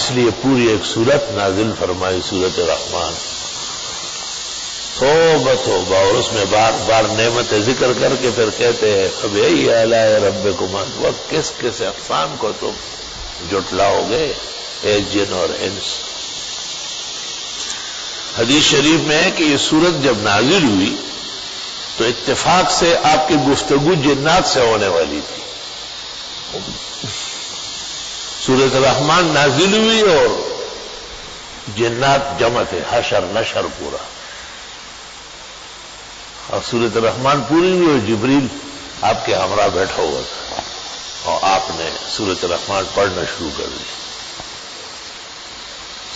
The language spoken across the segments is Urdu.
اس لیے پوری ایک سورت نازل فرمائی، سورت رحمان، توبہ توبہ، اور اس میں بار بار نعمت ذکر کر کے پھر کہتے ہیں فبأي آلاء ربكما، وہ کس کس اقسام کو تم جھٹلاؤ گے اے جن اور انس۔ حدیث شریف میں ہے کہ یہ سورت جب نازل ہوئی تو اتفاق سے آپ کی گفتگو جنات سے ہونے والی تھی۔ سورۃ الرحمن نازل ہوئی اور جنات جمع تھے، حشر نشر پورا، اور سورۃ الرحمن پوری ہوئی اور جبریل آپ کے ہمراہ بیٹھا ہوا تھا، اور آپ نے سورۃ الرحمن پڑھنا شروع کر دی۔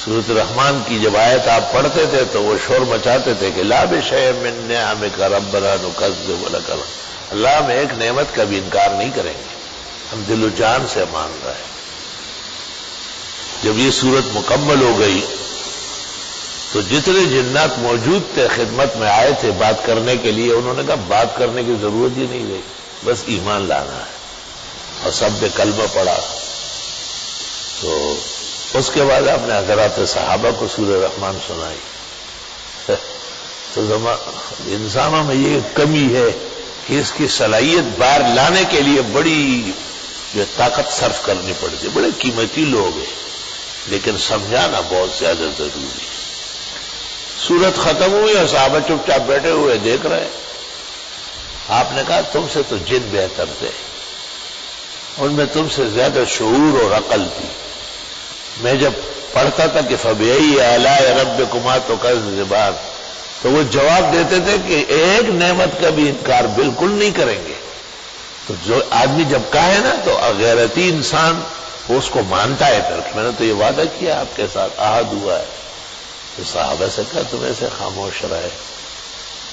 سورۃ الرحمن کی جب آیت آپ پڑھتے تھے تو وہ شور مچاتے تھے کہ لا بشیء من نعمک ربنا نکذب لک، اللہ ہم ایک نعمت کا بھی انکار نہیں کریں گے، ہم دل و جان سے مان رہے ہیں۔ جب یہ سورت مکمل ہو گئی تو جتنے جنات موجود تھے خدمت میں آئے تھے بات کرنے کے لیے، انہوں نے کہا بات کرنے کی ضرورت ہی نہیں رہی، بس ایمان لانا ہے، اور سب نے کلمہ پڑھا۔ تو اس کے بعد آپ نے حضرات صحابہ کو سورہ رحمان سنائی۔ تو انسانوں میں یہ کمی ہے کہ اس کی صلاحیت باہر لانے کے لیے بڑی جو طاقت صرف کرنی پڑتی ہے، بڑے قیمتی لوگ ہیں، لیکن سمجھانا بہت زیادہ ضروری ہے۔ سورت ختم ہوئی اور صحابہ چپ چاپ بیٹھے ہوئے دیکھ رہے، آپ نے کہا تم سے تو جن بہتر تھے، ان میں تم سے زیادہ شعور اور عقل تھی۔ میں جب پڑھتا تھا کہ فبأي آلاء ربكما تكذبان، تو وہ جواب دیتے تھے کہ ایک نعمت کا بھی انکار بالکل نہیں کریں گے۔ تو جو آدمی جب کہے نا تو غیرتی انسان اس کو مانتا ہے، پھر میں نے تو یہ وعدہ کیا آپ کے ساتھ، عہد ہوا ہے۔ تو صحابہ سے کہا تم ایسے خاموش رہے۔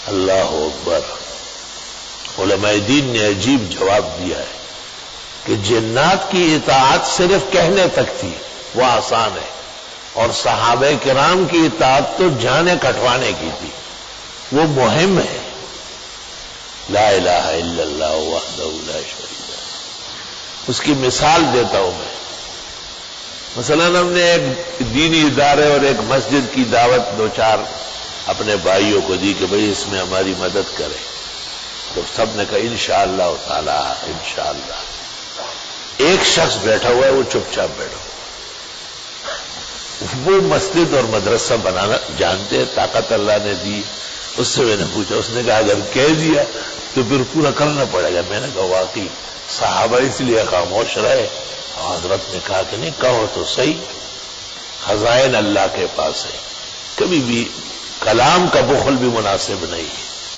اللہ اکبر۔ علماء دین نے عجیب جواب دیا ہے کہ جنات کی اطاعت صرف کہنے تک تھی، وہ آسان ہے، اور صحابہ کرام کی اطاعت تو جانیں کٹوانے کی تھی، وہ مہم ہے۔ لا الہ الا اللہ وحدہ لا شریک لہ۔ اس کی مثال دیتا ہوں میں۔ مثلا ہم نے ایک دینی ادارے اور ایک مسجد کی دعوت دو چار اپنے بھائیوں کو دی کہ بھئی اس میں ہماری مدد کریں، تو سب نے کہا انشاءاللہ تعالی انشاءاللہ۔ ایک شخص بیٹھا ہوا ہے، وہ چپ چاپ بیٹھا ہوا، وہ مسجد اور مدرسہ بنانا جانتے، طاقت اللہ نے دی۔ اس سے میں نے پوچھا، اس نے کہا اگر کہہ دیا تو پھر پورا کرنا پڑے گا۔ میں نے کہا واقعی صحابہ اس لیے خاموش رہے، حضرت نے کہا کہ نہیں کہو تو صحیح، خزائن اللہ کے پاس ہے، کبھی بھی کلام کا بخل بھی مناسب نہیں ہے۔